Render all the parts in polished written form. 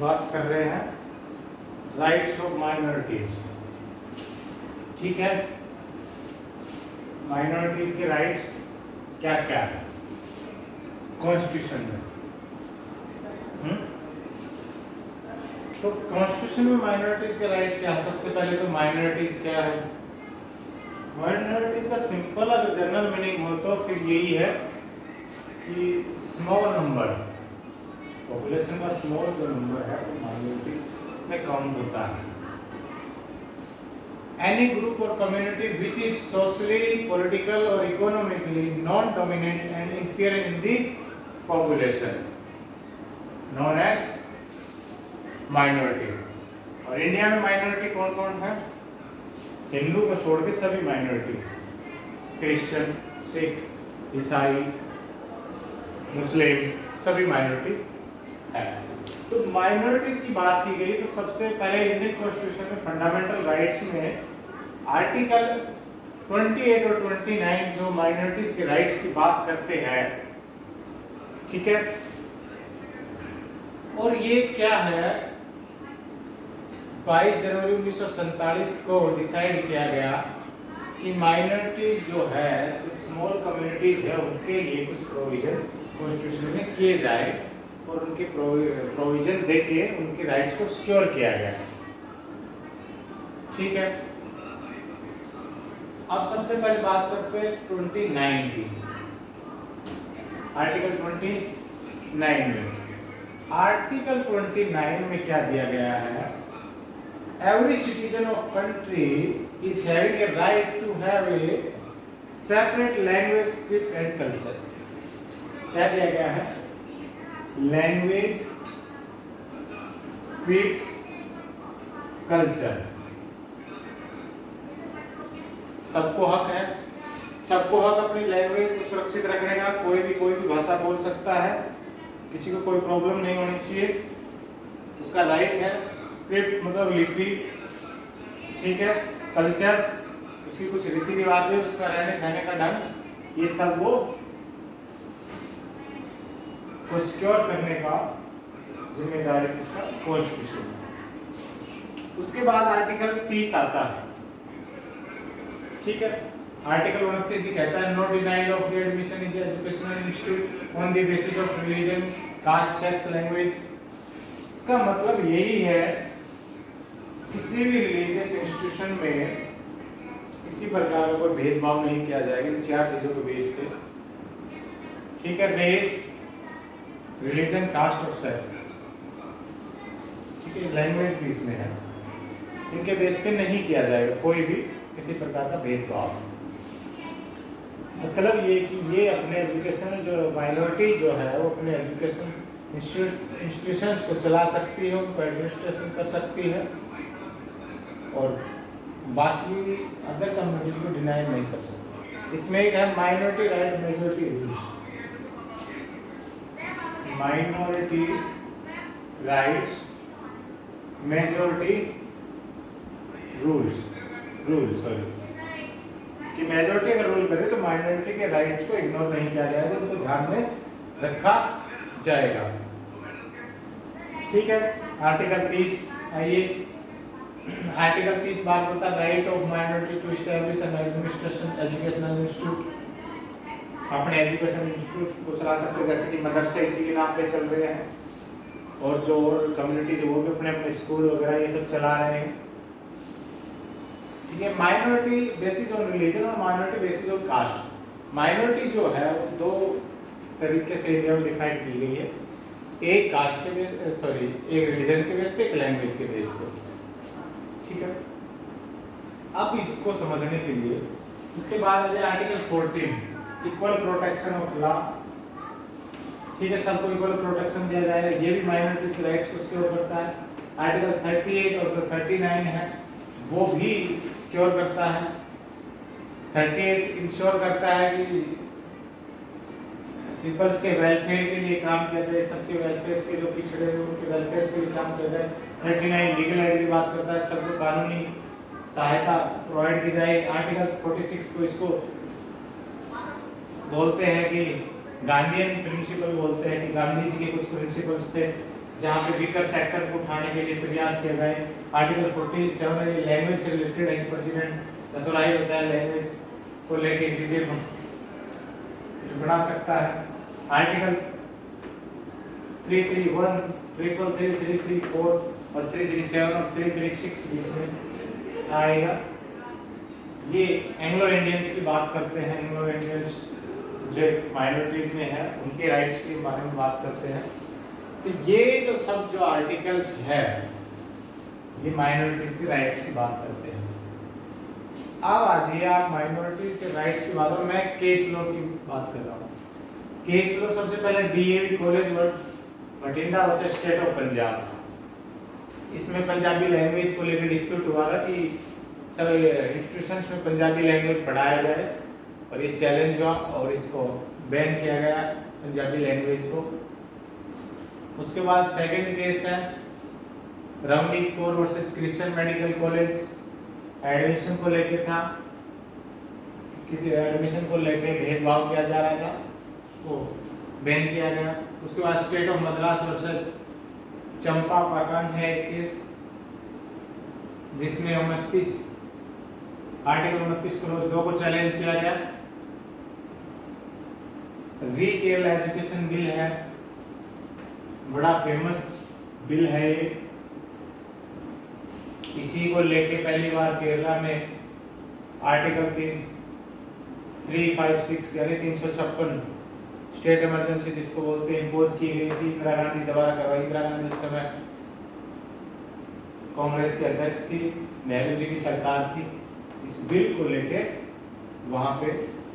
बात कर रहे हैं राइट्स ऑफ माइनॉरिटीज। ठीक है, माइनॉरिटीज के राइट्स क्या क्या है कॉन्स्टिट्यूशन में। तो कॉन्स्टिट्यूशन में माइनॉरिटीज के राइट क्या है? सबसे पहले तो माइनॉरिटीज क्या है? माइनॉरिटीज का सिंपल अगर जनरल मीनिंग हो तो फिर यही है कि स्मॉल नंबर, पॉपुलेशन का स्मॉल जो नंबर है वो माइनॉरिटी में काउंट होता है। एनी ग्रुप और community which is socially, political और economically non dominant and inferior in the population known as minority. और इंडिया में माइनॉरिटी कौन कौन है? हिंदू को छोड़ के सभी माइनॉरिटी, क्रिश्चियन, सिख, ईसाई, मुस्लिम, सभी माइनॉरिटी है। तो माइनॉरिटीज की बात की गई तो सबसे पहले इंडियन कॉन्स्टिट्यूशन में फंडामेंटल राइट्स में आर्टिकल 28 और 29 जो माइनॉरिटीज के राइट्स की बात करते हैं, ठीक है। और ये क्या है, 22 जनवरी 1947 को डिसाइड किया गया कि माइनॉरिटी जो है, स्मॉल कम्युनिटीज है, उनके लिए कुछ प्रोविजन कॉन्स्टिट्यूशन में किए जाए और उनके प्रोविजन देके उनके राइट्स को सिक्योर किया गया। ठीक है, अब सबसे पहले बात करते हैं 29 की। आर्टिकल 29 में, आर्टिकल 29 में क्या दिया गया है? Every citizen of country is having a right to have a separate language, script and culture. क्या दिया गया है? लैंग्वेज, स्क्रिप्ट, कल्चर, सबको हक है, सबको हक अपनी लैंग्वेज को सुरक्षित रखने का। कोई भी भाषा बोल सकता है, किसी को कोई प्रॉब्लम नहीं होनी चाहिए, उसका राइट है। स्क्रिप्ट मतलब लिपि, ठीक है। कल्चर, उसकी कुछ रीति रिवाज है, उसका रहने सहने का ढंग, ये सब वो को सिक्योर करने का जिम्मेदारी किसका? कॉन्स्टिट्यूशन। उसके बाद आर्टिकल 30 आता है, ठीक है। आर्टिकल 29 ही कहता है no denial of the admission in educational institute on the basis of religion, caste, sex, language. इसका मतलब यही है, किसी भी रिलीजियस इंस्टीट्यूशन में किसी प्रकार का कोई भेदभाव नहीं किया जाएगा इन चार चीजों को बेस पे, ठीक है। रेस, रिलीजन, कास्ट और सेक्स, ठीक है। लैंग्वेज भी इसमें है, इनके बेस पे नहीं किया जाएगा कोई भी किसी प्रकार का भेदभाव। मतलब ये कि ये अपने एजुकेशनल जो माइनॉरिटी जो है वो अपने एजुकेशन इंस्टीट्यूशंस को चला सकती है, उनको एडमिनिस्ट्रेशन कर सकती है और बाकी अदर कम्युनिटीज को डिनाई नहीं कर सकती। इसमें एक है minority right, majority rules. Minority rights, majority rules, कि मेजॉरिटी अगर रूल करे तो माइनॉरिटी के राइट्स को इग्नोर नहीं किया जाएगा, उनको ध्यान में रखा जाएगा, ठीक है। आर्टिकल 30 आइए। आर्टिकल 30 बात करता है right of minority to establish an administration educational institute. अपने एजुकेशन इंस्टीट्यूट को चला सकते हैं, जैसे कि मदरसे इसी के नाम पे चल रहे हैं, और जो और कम्युनिटीज वो भी अपने अपने स्कूल वगैरह ये सब चला रहे हैं, ठीक है। माइनॉरिटी बेसिस ऑन रिलीजन और minority basis on caste. Minority जो है वो दो तरीके से इंडिया में डिफाइन की गई है, एक कास्ट के बेस, एक रिलीजन के बेस पे, एक लैंग्वेज के बेस पे, ठीक है। अब इसको समझने के लिए उसके बाद आ जाए article 14 equal protection of law, ठीक है। सबको इक्वल प्रोटेक्शन दिया जाएगा, ये भी माइनॉरिटीज के राइट्स को सिक्योर करता है। आर्टिकल 38 और जो 39 है वो भी सिक्योर करता है। 38 इंश्योर करता है कि पीपल्स के वेलफेयर के लिए काम किया जाए, सबके वेलफेयर के, जो पिछड़े हुए उनके वेलफेयर के लिए काम किया जाए। 39 लीगल एड की बात करता है, सबको कानूनी सहायता प्रोवाइड की जाए। आर्टिकल 46 को इसको बोलते हैं कि गांधीयन प्रिंसिपल बोलते हैं, कि गांधी जी के कुछ प्रिंसिपल्स थे जहाँ पे वीकर सेक्शन को उठाने के लिए प्रयास किया गए। आर्टिकल 47 लैंग्वेज से रिलेटेड है, प्रेसिडेंट अथॉराइज होता है लैंग्वेज को लेके चीजें बना सकता है। आर्टिकल 331, 333, 334 और 337 और 336 इसमें आएगा। ये एंग्लो इंडियंस की बात करते हैं, एंग्लो इंडियंस जो माइनॉरिटीज में है उनके राइट्स के बारे में बात करते हैं। तो ये जो सब जो आर्टिकल्स है ये माइनॉरिटीज के राइट्स की बात करते हैं। अब आजिए आप माइनॉरिटीज के राइट्स की बात, मैं केस लॉ की बात कर रहा हूँ। केस लॉ सबसे पहले DAV college Bathinda versus state of Punjab. इसमें पंजाबी लैंग्वेज को लेकर डिस्प्यूट हुआ था कि सब इंस्टीट्यूशंस में पंजाबी लैंग्वेज पढ़ाया जाए, और ये चैलेंज हुआ और इसको बैन किया गया पंजाबी लैंग्वेज को। उसके बाद सेकंड केस है Ravneet Kaur versus Christian medical college. Admission को लेके था, किसी एडमिशन को लेके भेदभाव किया जा रहा था, उसको बैन किया गया। उसके बाद स्टेट ऑफ मद्रास वर्सेस चंपा प्रखंड है एक केस, जिसमें 29 आर्टिकल 29 क्लॉज 2 को चैलेंज किया गया। री केरल एजुकेशन बिल है, बड़ा फेमस बिल है ये। इसी को लेके पहली बार केरला में आर्टिकल 356 यानी 356 स्टेट इमरजेंसी जिसको बोलते हैं इम्पोज की गई थी। इंदिरा गांधी दोबारा करवाई। इंदिरा गांधी उस समय कांग्रेस के अध्यक्ष थी, नेहरू जी की सरकार थी। इस बिल को लेके वहां पे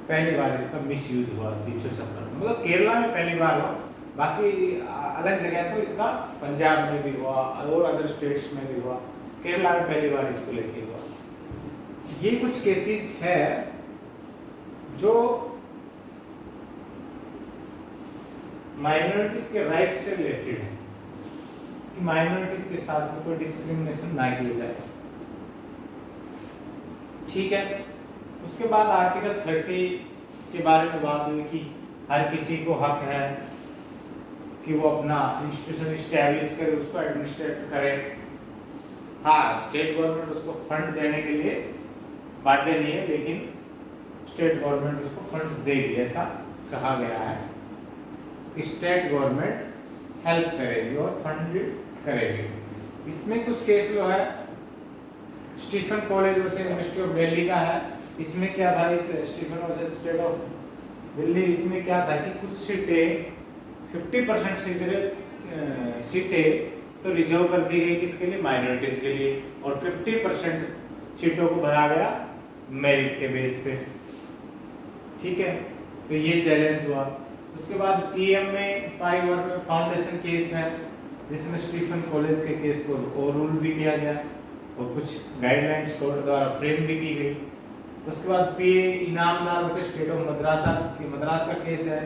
पहली बार इसका मिसयूज हुआ 356, मतलब केरला में पहली बार हुआ। बाकी अलग जगह तो इसका पंजाब में भी हुआ और अदर स्टेट्स में भी हुआ, केरला में पहली बार इसको लेके हुआ। ये कुछ केसेस है जो माइनॉरिटीज के राइट्स से रिलेटेड है कि माइनॉरिटीज के साथ में कोई डिस्क्रिमिनेशन ना किया जाए। ठीक है। उसके बाद आर्टिकल 30 के बारे में बात हुई कि हर किसी को हक है कि वो अपना इंस्टीट्यूशन इस्टेब्लिश करे, उसको एडमिनिस्ट्रेट करे। हाँ, स्टेट गवर्नमेंट उसको फंड देने के लिए बाध्य नहीं है, लेकिन स्टेट गवर्नमेंट उसको फंड देगी, ऐसा कहा गया है कि स्टेट गवर्नमेंट हेल्प करेगी और फंड करेगी। इसमें कुछ केस जो है Stephen College versus university of Delhi का है। इसमें क्या था, इस Stephen versus state of Delhi, इसमें क्या था कि कुछ सीटें 50% सीटें तो रिजर्व कर दी गई किसके लिए, माइनॉरिटीज के लिए, और 50% सीटों को भरा गया मेरिट के बेस पे। ठीक है, तो ये चैलेंज हुआ। उसके बाद टीएम में पाईवर में फाउंडेशन केस है, जिसमें स्टीफन कॉलेज के केस को ओवररूल भी किया गया और कुछ गाइडलाइंस कोर्ट द्वारा फ्रेम भी की गई। उसके बाद P A Inamdar versus state of Madras का केस है।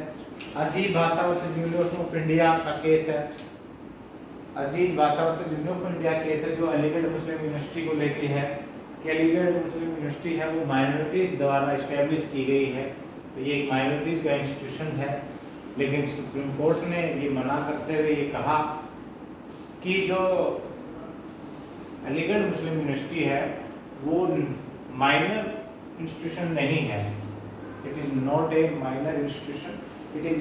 Azeez Basha versus university of India का केस है। Azeez Basha versus university of India case है जो अलीगढ़ मुस्लिम यूनिवर्सिटी को लेके है कि अलीगढ़ मुस्लिम यूनिवर्सिटी है वो माइनॉरिटीज द्वारा एस्टेब्लिश की गई है, तो ये एक माइनॉरिटीज का इंस्टीट्यूशन है। लेकिन सुप्रीम कोर्ट ने ये मना करते हुए ये कहा कि जो अलीगढ़ मुस्लिम यूनिवर्सिटी है वो माइनर इंस्टीट्यूशन नहीं है। It is not a minor institution, it is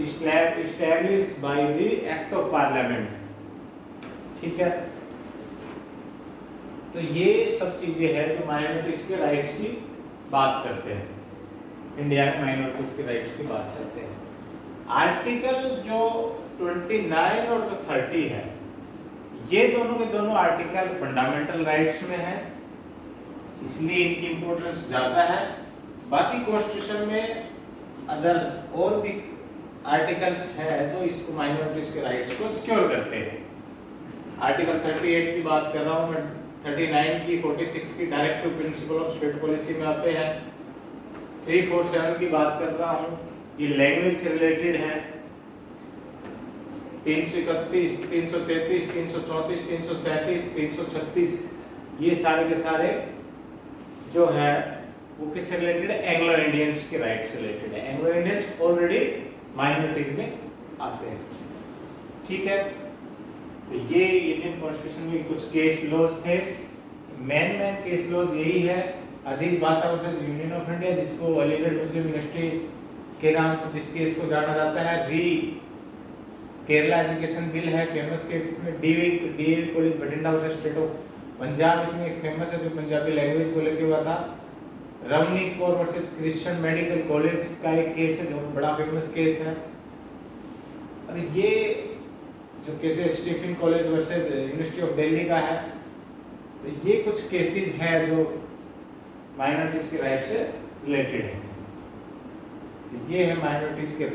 established by the act of parliament। ठीक है, तो ये सब चीजें हैं जो माइनॉरिटीज के राइट्स की बात करते हैं, इंडिया में माइनॉरिटीज के राइट्स की बात करते हैं। आर्टिकल जो 29 और जो 30 है, ये दोनों के दोनों आर्टिकल फंडामेंटल राइट्स में है, इसलिए इनकी इंपॉर्टेंस ज्यादा है। बाकी कॉन्स्टिट्यूशन में अदर और भी आर्टिकल्स है जो इसको माइनॉरिटीज के राइट्स को सिक्योर करते हैं। आर्टिकल 38 की बात कर रहा हूं मैं, 39 की, 46 की directive principle of state policy में आते हैं। 347 की बात कर रहा हूं, ये लैंग्वेज से रिलेटेड है। 331, 333, 334, 337, 336 ये सारे के सारे जो है वो किससे रिलेटेड है, एंग्लो इंडियंस के राइट से रिलेटेड है। एंग्लो इंडियंस ऑलरेडी माइनॉरिटीज में आते हैं। ठीक है, तो ये इंडियन कॉन्स्टिट्यूशन में कुछ केस लॉज थे। मेन केस लॉज यही है, अजीज बासा वर्सेस यूनियन ऑफ इंडिया, जिसको अलीगढ़ मुस्लिम यूनिवर्सिटी के नाम से जिस केस को जाना जाता है। केरला एजुकेशन बिल है फेमस केस इसमें। DAV college Bathinda versus state of Punjab इसमें एक फेमस है जो पंजाबी लैंग्वेज को लेके हुआ था। Ravneet Kaur versus Christian medical college का एक केस है जो बड़ा फेमस केस है। और ये जो केस है Stephen College versus university of Delhi का है। तो ये कुछ केसेस है जो माइनॉरिटीज के राइट से रिलेटेड है। तो ये है माइनॉरिटीज के